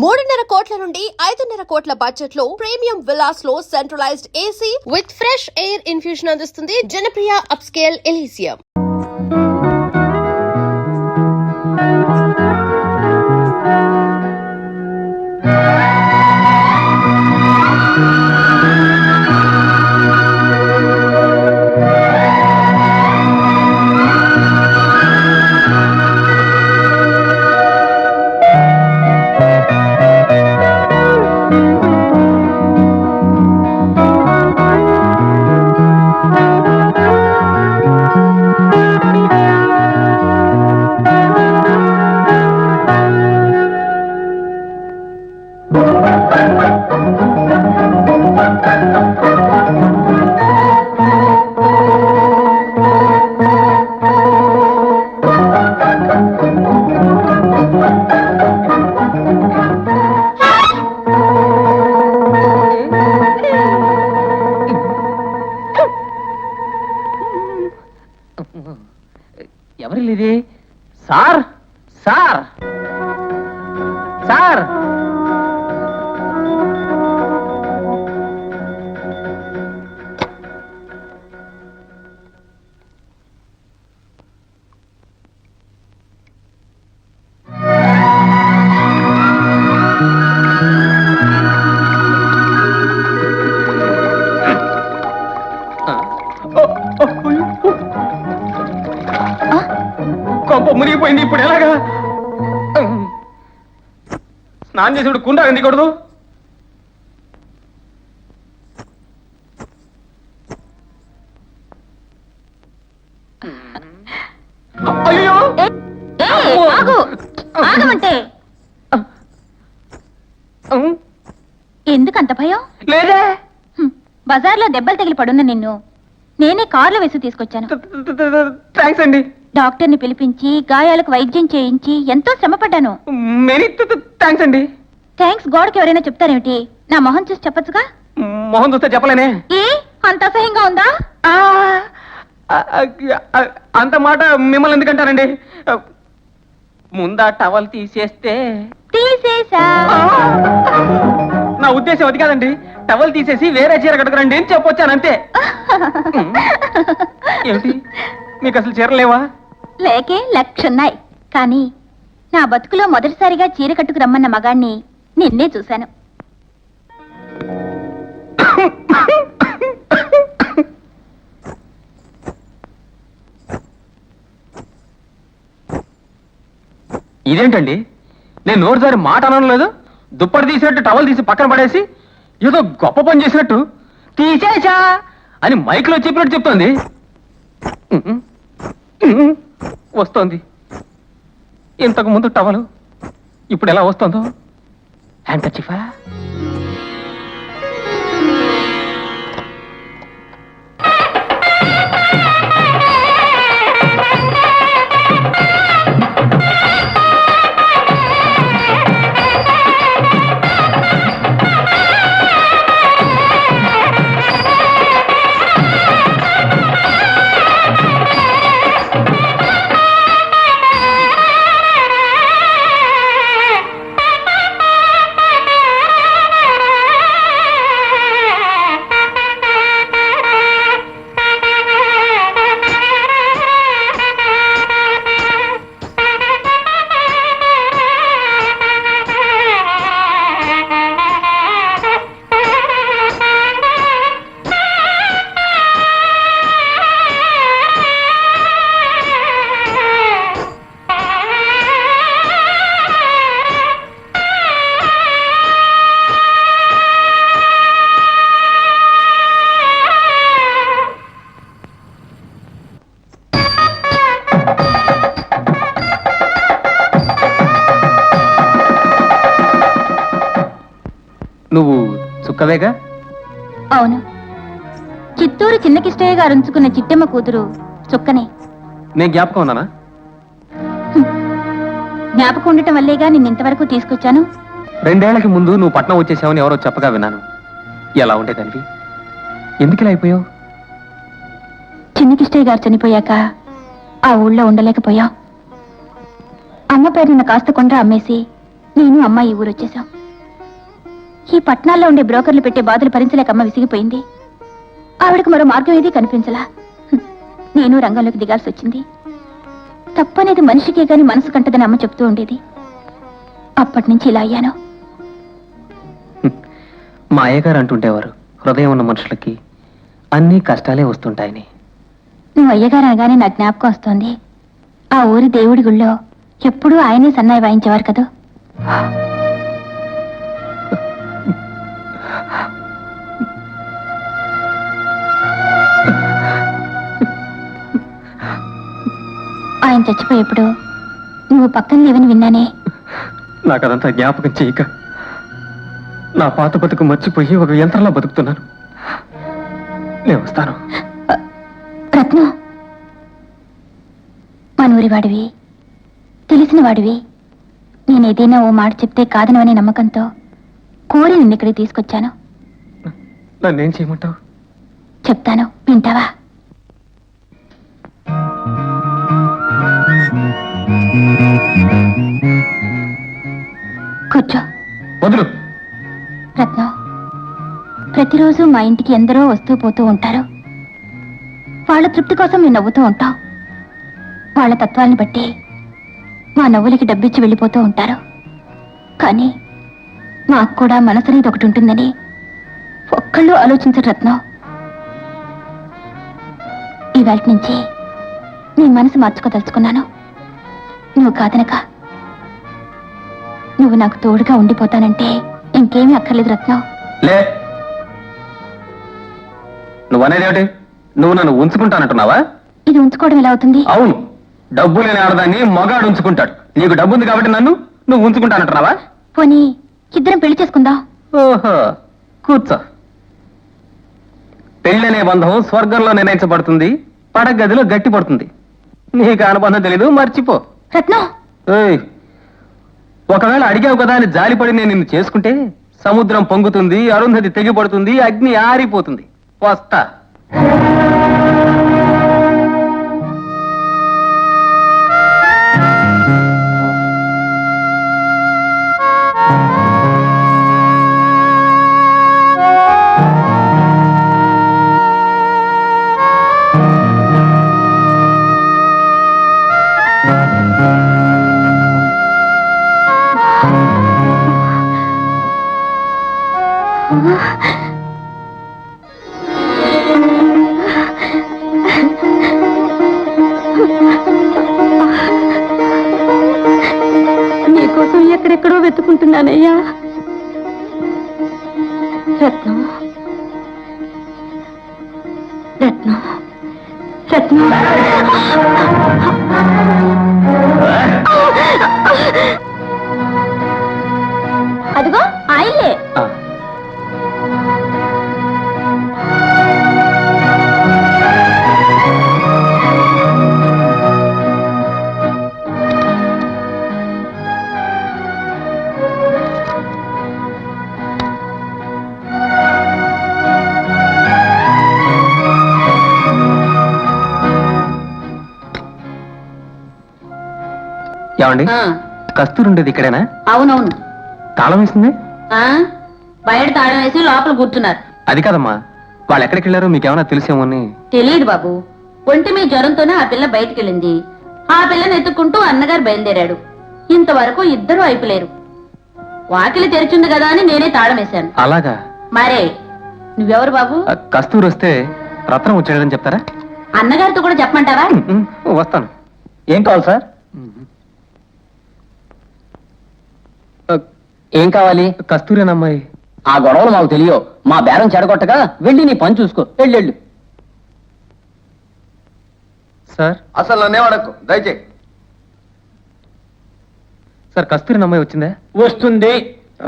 3.5 కోట్ల నుండి 5.5 కోట్ల బడ్జెట్ లో ప్రీమియం విల్లాస్ లో centralised AC with fresh air infusion అందిస్తుంది జనప్రియ అప్స్కేల్ ఎలీసియం. ఎవరిది? సార్ సార్ సార్ కొంప మునిగిపోయింది. ఇప్పుడు ఎలాగా? స్నానం చేసి కుండ ఎందుకూడదు? అయ్యో ఎందుకంత భయం? లేదే. బజార్లో దెబ్బలు తగిలి పడున్న నిన్ను నేనే కారులో వేసి తీసుకొచ్చాను. థ్యాంక్స్ అండి. డాక్టర్ని పిలిపించి గాయాలకు వైద్యం చేయించి ఎంతో శ్రమపడ్డాను. మెనీ థ్యాంక్స్ అండి. థ్యాంక్స్ గోడకి ఎవరైనా చెప్తారేమిటి? నా మొహం చూసి చెప్పొచ్చుగా. మొహం చూస్తే చెప్పలేనే. ఏ అంత అసహ్యంగా ఉందా? అంత మాట మిమ్మల్ని ఎందుకంటారండి? ముందా టవల్ తీసేస్తే. తీసేసా. నా ఉద్దేశం అది కాదండి. టవల్ తీసేసి వేరే చీర కట్టుకురండి అని చెప్పొచ్చాను అంతే. ఏమిటి మీకు అసలు చీరలేవా? లేకే లక్షన్నాయి. కానీ నా బతుకులో మొదటిసారిగా చీర కట్టుకు రమ్మన్న మగాణ్ణి నిన్నే చూశాను. ఇదేంటండి? నేను నోరుసారి మాట అనడం లేదు. దుప్పటి తీసినట్టు టవల్ తీసి పక్కన పడేసి ఏదో గొప్ప పని చేసినట్టు తీసేసా అని మైక్లో చెప్పినట్టు చెప్తోంది. వస్తోంది. ఇంతకు ముందు టవలు, ఇప్పుడు ఎలా వస్తుందో. హ్యాండ్కర్చీఫా? నువ్వు చుక్కవేగా? అవును. చిత్తూరు చిన్నకిష్టయ్య గారు ఉంచుకున్న చిట్టమ్మ కూతురు చుక్కనే. నేను జ్ఞాపకం ఉన్నానా? జ్ఞాపకం ఉండటం వల్లేగా నిన్ను ఇంతవరకు తీసుకొచ్చాను. 2 ఏళ్లకి ముందు నువ్వు పట్నం వచ్చేసావని ఎవరో చెప్పగా విన్నాను. ఎలా ఉండేదానివి? ఎందుకు ఇలా అయిపోయావు? చిన్నకిష్టయ్య గారు చనిపోయాక ఆ ఊళ్ళో ఉండలేకపోయాం. అమ్మ పేరున్న కాస్త కొండ అమ్మేసి నేను అమ్మాయి ఈ ఊరు వచ్చేసాం. ఈ పట్నాల్లో ఉండే బ్రోకర్లు పెట్టే బాధలు భరించలేక అమ్మ విసిగిపోయింది. ఆవిడకు మరో మార్గం ఏదీ కనిపించలా. నేను రంగంలోకి దిగాల్సి వచ్చింది. తప్పనేది మనిషికే గాని మనసు కంటదని అమ్మ చెప్తూ ఉండేది. అప్పటి నుంచి ఇలా అయ్యాను. మా అయ్యగారు అంటుండేవారు, హృదయం ఉన్న మనుషులకి అన్ని కష్టాలే వస్తుంటాయని. నువ్వు అయ్యగారు అనగానే నా జ్ఞాపకం వస్తోంది. ఆ ఊరి దేవుడి గుళ్ళో ఎప్పుడూ ఆయనే సన్నాయి వాయించేవారు కదా. ఆయన చచ్చిపోయేప్పుడు నువ్వు పక్కన లేవని విన్నానే. నాకు అదంతా జ్ఞాపకం చేయక నా పాత బతుకు మర్చిపోయి ఒక యంత్రంలా బతుకుతున్నాను. నేను వస్తాను. రత్నం, మనూరి వాడివి, తెలిసిన వాడివి. నేనేదైనా ఓ మాట చెప్తే కాదనవనే నమ్మకంతో కోరి నిన్నిక్కడికి తీసుకొచ్చాను. నన్నేం చేయమంటావు? చెప్తాను, వింటావా? కూర్చో. వదులు. రత్నం, ప్రతిరోజు మా ఇంటికి ఎందరో వస్తూ పోతూ ఉంటారు. వాళ్ళ తృప్తి కోసం మేము నవ్వుతూ ఉంటాం. వాళ్ళ తత్వాన్ని బట్టి మా నవ్వులకి డబ్బిచ్చి వెళ్ళిపోతూ ఉంటారు. కానీ మాకు కూడా మనసు అనేది ఒకటి ఉంటుందని ఒక్కళ్ళు ఆలోచించరు రత్నం. ఇవాళ నుంచి నీ మనసు మార్చుకోదలుచుకున్నాను. నువ్వు కాదనక నువ్వు నాకు తోడుగా ఉండిపోతానంటే ఇంకేమీ అక్కర్లేదు రత్నం. లే, నువ్వనేది ఏమిటి? నువ్వు నన్ను ఉంచుకుంటానంటున్నావా? ఇది ఉంచుకోవడం ఎలా అవుతుంది? అవును, డబ్బు లేని ఆడదాన్ని మగాడు ఉంచుకుంటాడు. నీకు డబ్బు ఉంది కాబట్టి నువ్వు ఉంచుకుంటానంటున్నావా? పోనీ ఇద్దరం పెళ్లి చేసుకుందాం. ఓహో, కూర్చో. పెళ్ళనే బంధం స్వర్గంలో నిర్ణయించబడుతుంది, పడగదిలో గట్టి పడుతుంది. నీకు అనుబంధం తెలీదు, మర్చిపో. రత్నం, ఏయ్, ఒకవేళ అడిగావు కదా అని జాలిపడి నేను నిన్ను చేసుకుంటే సముద్రం పొంగుతుంది, అరుంధతి తెగిపడుతుంది, అగ్ని ఆరిపోతుంది. వస్తా. నీకోసం ఎక్కడెక్కడో వెతుకుంటున్నానయ్యా. రత్నం, రత్నం, రత్నం. అదిగో ఆయలే. ఆ. ఏమండి, కస్తూరి ఉండేది ఇక్కడేనా? అవునవును. తాళం వేసింది? బయట తాళం వేసి లోపల కూర్చున్నారు. అది కాదమ్మా, వాళ్ళు ఎక్కడికి వెళ్ళారో మీకేమైనా తెలిసేమో అని. తెలియదు బాబు, ఒంటి మీ జ్వరంతోనే ఆ పిల్ల బయటికి వెళ్ళింది. ఆ పిల్లని ఎత్తుకుంటూ అన్నగారు బయలుదేరాడు. ఇంతవరకు ఇద్దరు అయిపోలేరు. వాకిలి తెరిచింది కదా అని నేనే తాళం వేశాను. అలాగా? మరే నువ్వెవరు బాబు? కస్తూరి వస్తే రత్నం వచ్చాడని చెప్తారా? అన్నగారితో కూడా చెప్పమంటావా? వస్తాను. ఏం కావాలి సార్? ఏం కావాలి? కస్తూరేనమ్మాయి. ఆ గొడవలు మాకు తెలియవు. మా బేరం చెడగొట్టగా వెళ్ళి నీ పని చూసుకో. వెళ్ళు. సార్, అసలు నన్నేమడకు దయచేయి. సార్, కస్తూరినమ్మాయి వచ్చిందా? వస్తుంది,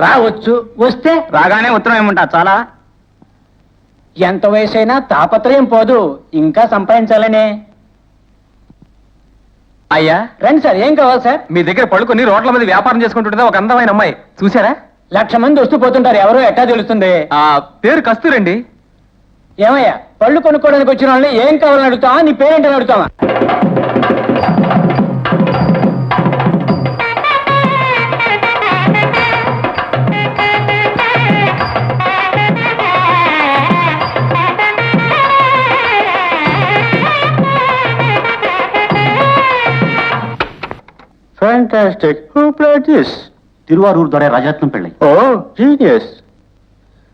రావచ్చు. వస్తే రాగానే ఉత్తరం ఏమంటా చాలా. ఎంత వయసైనా తాపత్రయం పోదు, ఇంకా సంపాదించాలనే. అయ్యా రండి సార్, ఏం కావాలి సార్? మీ దగ్గర పడుకొని రోడ్ల మీద వ్యాపారం చేసుకుంటుంటే ఒక అందమైన అమ్మాయి చూసారా? 1,00,000 మంది వస్తూ పోతుంటారు, ఎవరో ఎట్టా తెలుస్తుంది? ఆ పేరు కస్తూరండి. ఏమయ్యా, పళ్ళు కొనుక్కోవడానికి వచ్చిన వాళ్ళని ఏం కావాలని అడుగుతావా, నీ పేరేంటని అడుగుతావా? fantastic. Who played this? Tiruvarur దొర రాజరత్నం పెళ్ళై. Oh, genius.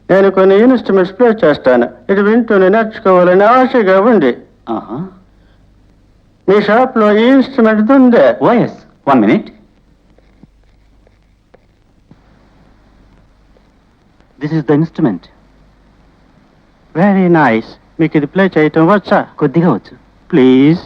నేను కొన్ని ఇన్స్ట్రుమెంట్స్ ప్లే చేస్తాను. ఇది వింటూనే నేర్చుకోవాలని ఆశగా ఉంది. ఆహా. మీ షాప్ లో ఈ ఇన్స్ట్రుమెంట్ ఉందే? OS 1 minute. This is the instrument. Very nice. మీకు ఇది ప్లే చేయటం వచ్చా? కొద్దిగా వచ్చు. Please.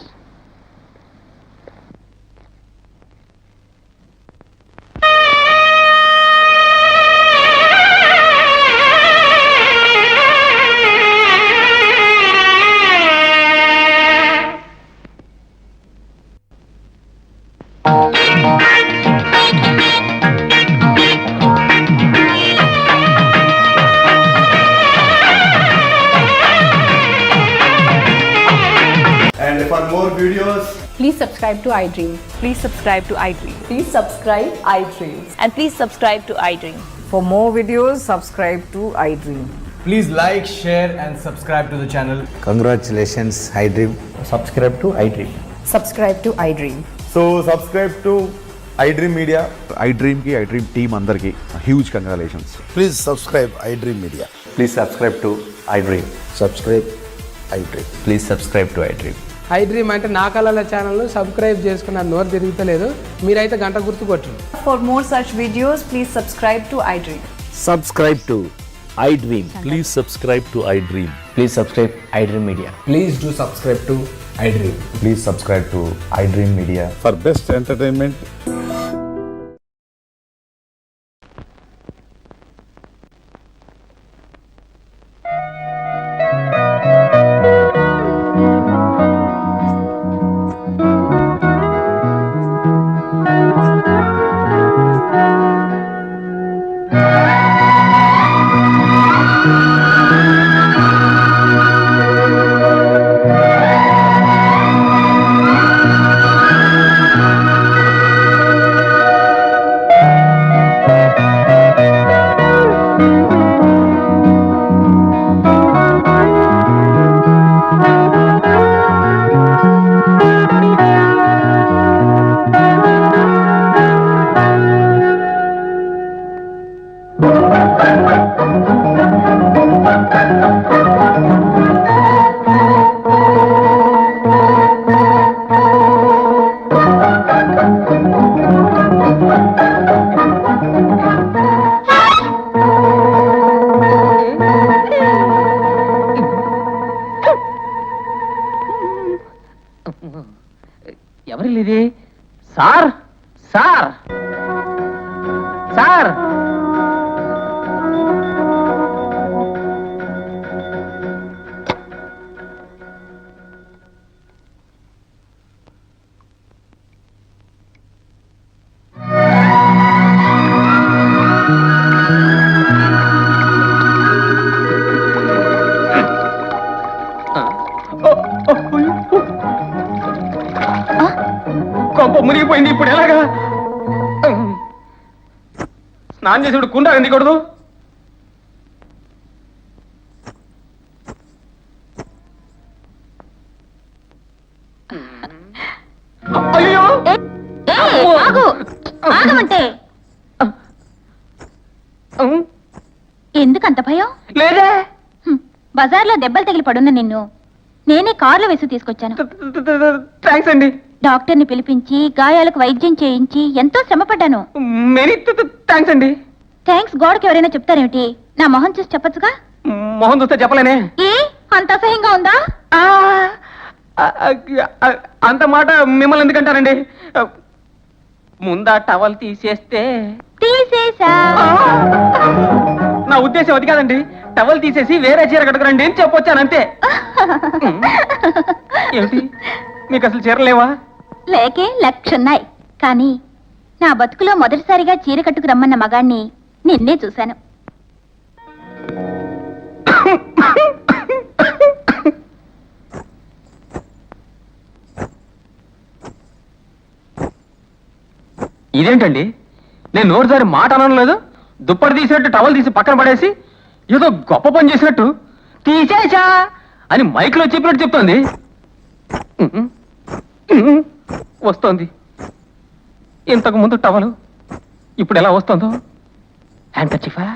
And for more videos, Please subscribe to iDream. Please subscribe to iDream. Please subscribe iDream. And please subscribe to iDream. For more videos, subscribe to iDream. please like, share and subscribe to the channel. Congratulations, iDream. Subscribe to iDream. Subscribe to iDream. So subscribe to iDream Media. iDream ki iDream team andarki huge congratulations. Please subscribe iDream media. Please subscribe to iDream. Subscribe iDream. Please subscribe to iDream. iDream అంటే నా కళల channel subscribe చేసుకున్న నోరు తిరుగుతలేదు. మీరైతే గంట గుర్తు కొట్టండి. For more such videos, please subscribe to iDream. Subscribe to iDream. Please subscribe to iDream. Please subscribe iDream Media. Please do subscribe to iDream. Please subscribe to iDream Media. For best entertainment. ఎవరి ఇది? Sir sir sir కొంప మునిగిపోయింది. ఇప్పుడు ఎలాగా? స్నానం చేసి ఇప్పుడు కుండ ఎందుకూడదు? అయ్యో ఆగమంటే ఎందుకంత భయం? లేదే. బజార్లో దెబ్బలు తగిలి పడున్న నిన్ను నేనే కారులో వేసి తీసుకొచ్చాను. థ్యాంక్స్ అండి. డాక్టర్ని పిలిపించి గాయాలకు వైద్యం చేయించి ఎంతో శ్రమపడ్డాను. మెనీ థ్యాంక్స్ అండి. థ్యాంక్స్ గోడకి ఎవరైనా చెప్తారేమిటి? నా మొహం చూసి చెప్పొచ్చుగా. మొహం చూస్తే చెప్పలేనే. ఏ అంత అసహ్యంగా ఉందా? అంత మాట మిమ్మల్ని ఎందుకంటారండి? ముందా టవల్ తీసేస్తే. తీసేసా. నా ఉద్దేశం అది కాదండి. టవల్ తీసేసి వేరే చీర కట్టుకురండి అని చెప్పొచ్చానంతే. ఏమిటి మీకు అసలు చీరలేవా? లేకే లక్షన్నాయి. కానీ నా బతుకులో మొదటిసారిగా చీర కట్టుకు రమ్మన్న మగాణ్ణి నిన్నే చూశాను. ఇదేంటండి? నేను నోరు జారి మాట అనడం లేదు. దుప్పటి తీసినట్టు టవల్ తీసి పక్కన పడేసి ఏదో గొప్ప పని చేసినట్టు తీసేసా అని మైక్లో చెప్పినట్టు చెప్తోంది. వస్తోంది. ఇంతకు ముందు టవలు, ఇప్పుడు ఎలా వస్తుందో. హ్యాంకర్చీఫా?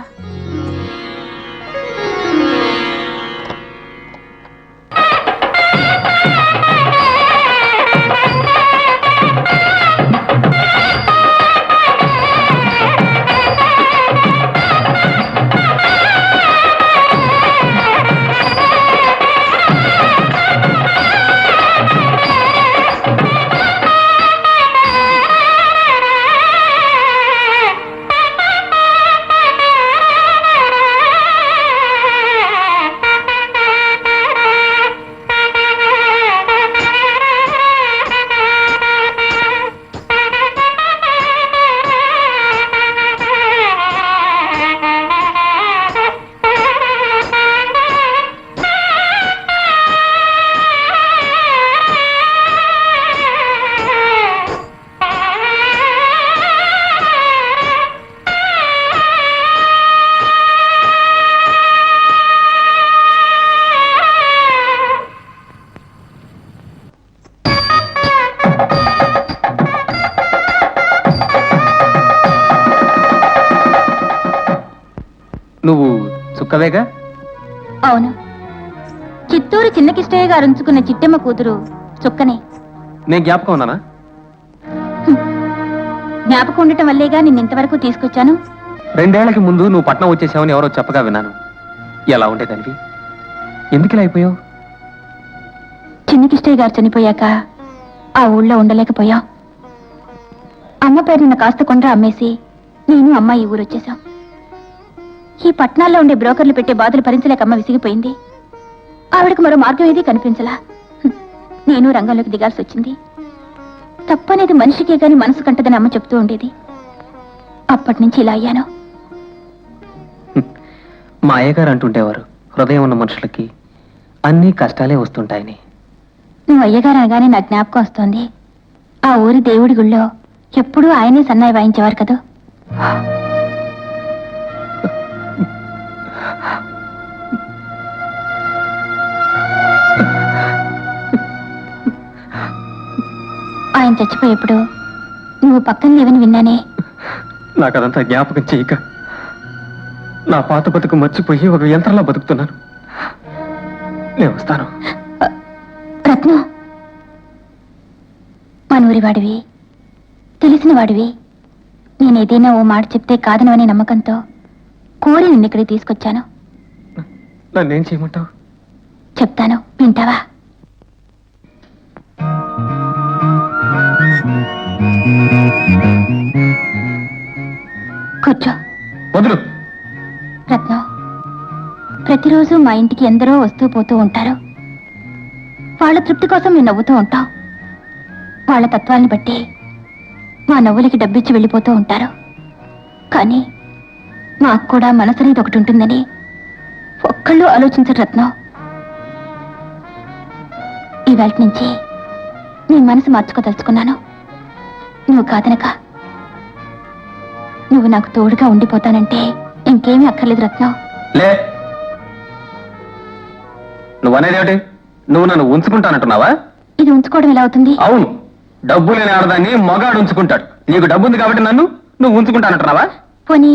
నువ్వు చుక్కవేగా? అవును, చిత్తూరు చిన్న కిష్టయ్య గారు ఉంచుకున్న చిట్టమ్మ కూతురు చుక్కనే. నేను జ్ఞాపకం ఉన్నానా? జ్ఞాపకం ఉండటం వల్లేగా నిన్ను ఇంతవరకు తీసుకొచ్చాను. 2 ఏళ్లకి ముందు నువ్వు పట్నం వచ్చేసావని ఎవరో చెప్పగా విన్నాను. ఎలా ఉండేదానివి? ఎందుకు ఇలా అయిపోయావు? చిన్న కిష్టయ్య గారు చనిపోయాక ఆ ఊళ్ళో ఉండలేకపోయాం. అమ్మ పేరున్న కాస్త కొండ్ర అమ్మేసి నేను అమ్మ ఈ ఊరు వచ్చేసాం. ఈ పట్నాల్లో ఉండే బ్రోకర్లు పెట్టే బాధలు భరించలేక అమ్మ విసిగిపోయింది. ఆవిడకు మరో మార్గం ఏదీ కనిపించలా. నేను రంగంలోకి దిగాల్సి వచ్చింది. తప్పనేది మనిషికే గాని మనసు కంటదని అమ్మ చెప్తూ ఉండేది. అప్పటి నుంచి ఇలా అయ్యాను. మా అయ్యగారు అంటుండేవారు, హృదయం ఉన్న మనుషులకి అన్ని కష్టాలే వస్తుంటాయని. నువ్వు అయ్యగారు అనగానే నా జ్ఞాపకం వస్తోంది. ఆ ఊరి దేవుడి గుళ్ళో ఎప్పుడూ ఆయనే సన్నాయి వాయించేవారు కదా. ఆయన చచ్చిపోయేప్పుడు నువ్వు పక్కన లేవని విన్నానే. నాకు అదంతా జ్ఞాపకం చేయక నా పాత బతుకు మర్చిపోయి ఒక యంత్రంలో బతుకుతున్నాను. నేను వస్తాను. రత్నం, మనూరి వాడివి, తెలిసిన వాడివి. నేనేదైనా ఓ మాట చెప్తే కాదను అనే నమ్మకంతో కోరి నిన్ను ఇక్కడికి తీసుకొచ్చాను. నన్నేం చేయమంటావు? చెప్తాను, వింటావా? కూర్చో. వదులు. రత్నం, ప్రతిరోజు మా ఇంటికి ఎందరో వస్తూ పోతూ ఉంటారు. వాళ్ళ తృప్తి కోసం మేము నవ్వుతూ ఉంటాం. వాళ్ళ తత్వాన్ని బట్టి మా నవ్వులకి డబ్బిచ్చి వెళ్ళిపోతూ ఉంటారు. కానీ మాకు కూడా మనసనేది ఒకటి ఉంటుందని ఒక్కళ్ళు ఆలోచించరు రత్నం. ఈవేళ నుంచి నీ మనసు మార్చుకోదలుచుకున్నాను. నువ్వు కాదనక నువ్వు నాకు తోడుగా ఉండిపోతానంటే ఇంకేమీ అక్కర్లేదు రత్నం. లే, నువ్వనేదేమిటి? నువ్వు నన్ను ఉంచుకుంటానంటున్నావా? ఇది ఉంచుకోవడం ఎలా అవుతుంది? అవును, డబ్బు లేని ఆడదాన్ని మగాడు ఉంచుకుంటాడు. నీకు డబ్బు ఉంది కాబట్టి నువ్వు ఉంచుకుంటానంటున్నావా? పోనీ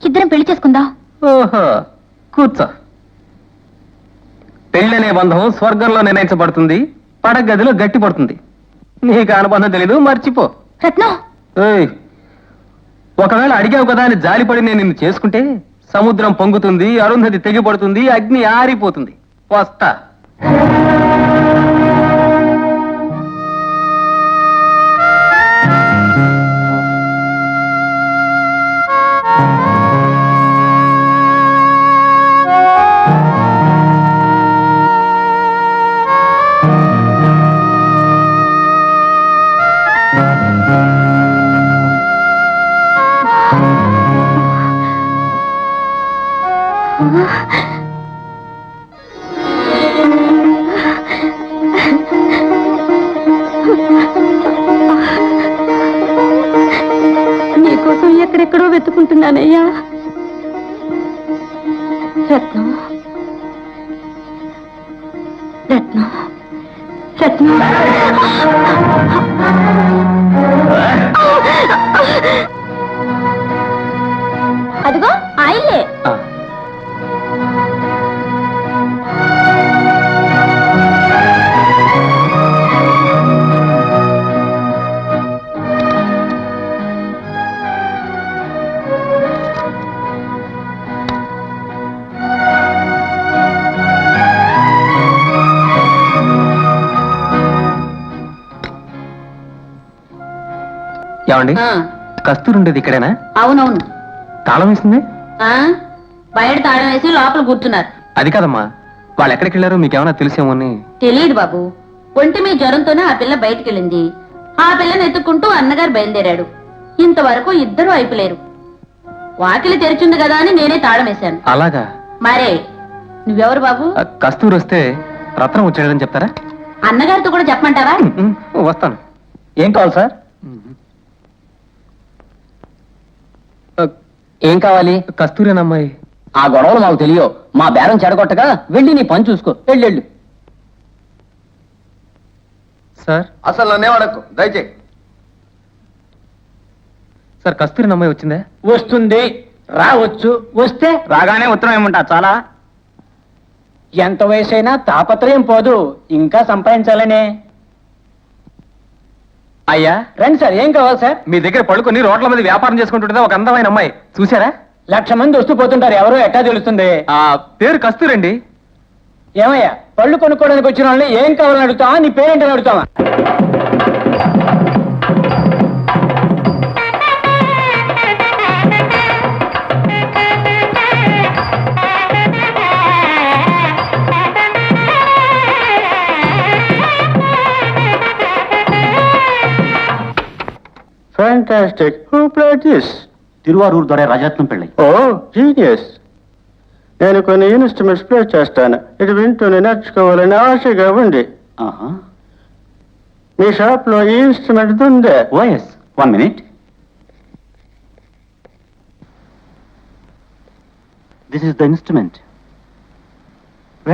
ఇద్దరం పెళ్లి చేసుకుందాం. ఓహో, కూర్చో. పెళ్ళనే బంధం స్వర్గంలో నిర్ణయించబడుతుంది, పడగదిలో గట్టి పడుతుంది. నీకు అనుబంధం తెలీదు, మర్చిపో. రత్నం, ఏయ్, ఒకవేళ అడిగావు కదా అని జాలిపడి నేను నిన్ను చేసుకుంటే సముద్రం పొంగుతుంది, అరుంధతి తెగిపడుతుంది, అగ్ని ఆరిపోతుంది. వస్తా. నీకోసం ఎక్కడెక్కడో వెతుకుంటున్నానయ్యా. రత్నం, రత్నం, రత్నం. అదిగో ఆయిలే. ఆ. ఏమండి ఆ, కస్తూరి ఉండేది ఇక్కడేనా? అవునవును. తాళం వేసింది? ఆ, బయట తాళం వేసి లోపల కూర్చున్నారు. అది కాదమ్మా, వాళ్ళు ఎక్కడికి వెళ్ళారో మీకేమైనా తెలిసేమో అని. తెలియదు బాబు. ఒంటి మీ జ్వరంతోనే ఆ పిల్ల బయటికి వెళ్ళింది. ఆ పిల్లని ఎత్తుకుంటూ అన్నగారు బయలుదేరాడు. ఇంతవరకు ఇద్దరు అయిపోలేరు. వాకిలి తెరిచింది కదా అని నేనే తాళం వేశాను. అలాగా? మరే నువ్వెవరు బాబు? కస్తూరి వస్తే రత్నం వచ్చాడని చెప్తారా? అన్నగారితో కూడా చెప్పమంటావా? వస్తాను. ఏం కావాలి సార్? ఏం కావాలి? కస్తూరి అమ్మాయి. ఆ గొడవలు మాకు తెలియవు. మా బేరం చెడగొట్టగా వెళ్ళి నీ పని చూసుకో. వెళ్ళు. సార్ అసలు నన్నే అడక్కు దయచేయి. సార్ కస్తూరి అమ్మాయి వచ్చిందే? వస్తుంది, రావచ్చు. వస్తే రాగానే ఉత్తరం ఏమంటా చాలా. ఎంత వయసైనా తాపత్రయం పోదు, ఇంకా సంపాదించాలనే. అయ్యా రండి సార్, ఏం కావాలి సార్? మీ దగ్గర పడుకొని రోడ్ల మీద వ్యాపారం చేసుకుంటుంటే ఒక అందమైన అమ్మాయి చూసారా? 1,00,000 మంది వస్తూ పోతుంటారు, ఎవరో ఎట్టా తెలుస్తుంది? ఆ పేరు కస్తూరి అండి. ఏమయ్యా, పళ్ళు కొనుక్కోవడానికి వచ్చిన వాళ్ళని ఏం కావాలని అడుగుతావా, నీ పేరేంటని అడుగుతావా? Fantastic. Who played this? Tiruvarur దొర రాజరత్నం పెళ్ళి. Oh, genius. నేను కొన్ని ఇన్స్ట్రుమెంట్స్ ప్లే చేస్తాను. ఇది వింటూనే నేర్చుకోవాలని ఆశగా ఉంది. మీ షాప్ లో ఈ ఇన్స్ట్రుమెంట్ ఉందే? OS, 1 minute. This is the instrument.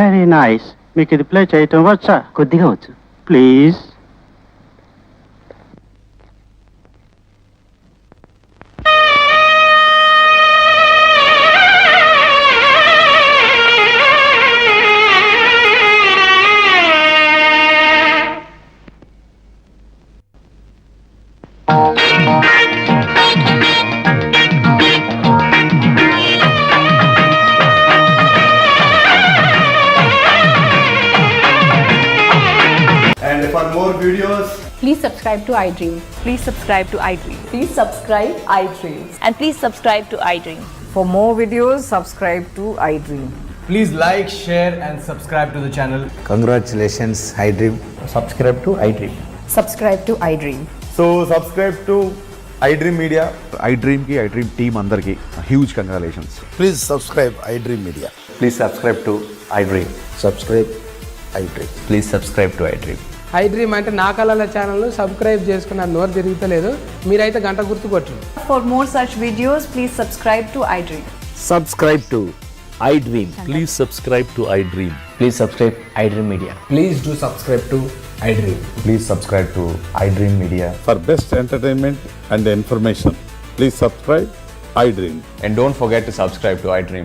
Very nice. మీకు ఇది ప్లే చేయటం వచ్చా? కొద్దిగా వచ్చు. Please. And for more videos, Please subscribe to iDream. Please subscribe to iDream. Please subscribe iDream. And please subscribe to iDream. For more videos, subscribe to iDream. please like, share and subscribe to the channel. Congratulations, iDream. Subscribe to iDream. Subscribe to iDream. So subscribe to iDream Media. iDream కి iDream team అందరికి huge congratulations. Please subscribe iDream Media. Please subscribe to iDream. Subscribe iDream. Please subscribe to iDream. I dream అంటే నా కళల ఛానల్ను subscribe చేసుకున్న నోరు తిరుగుతలేదు. మీరైతే గంట గుర్తు కొట్టండి. For more such videos, please subscribe to iDream. Subscribe to iDream. Please subscribe to iDream. Please subscribe iDream Media. Please do subscribe to iDream. Please subscribe to iDream Media. For best entertainment and information, please subscribe iDream. And don't forget to subscribe to iDream.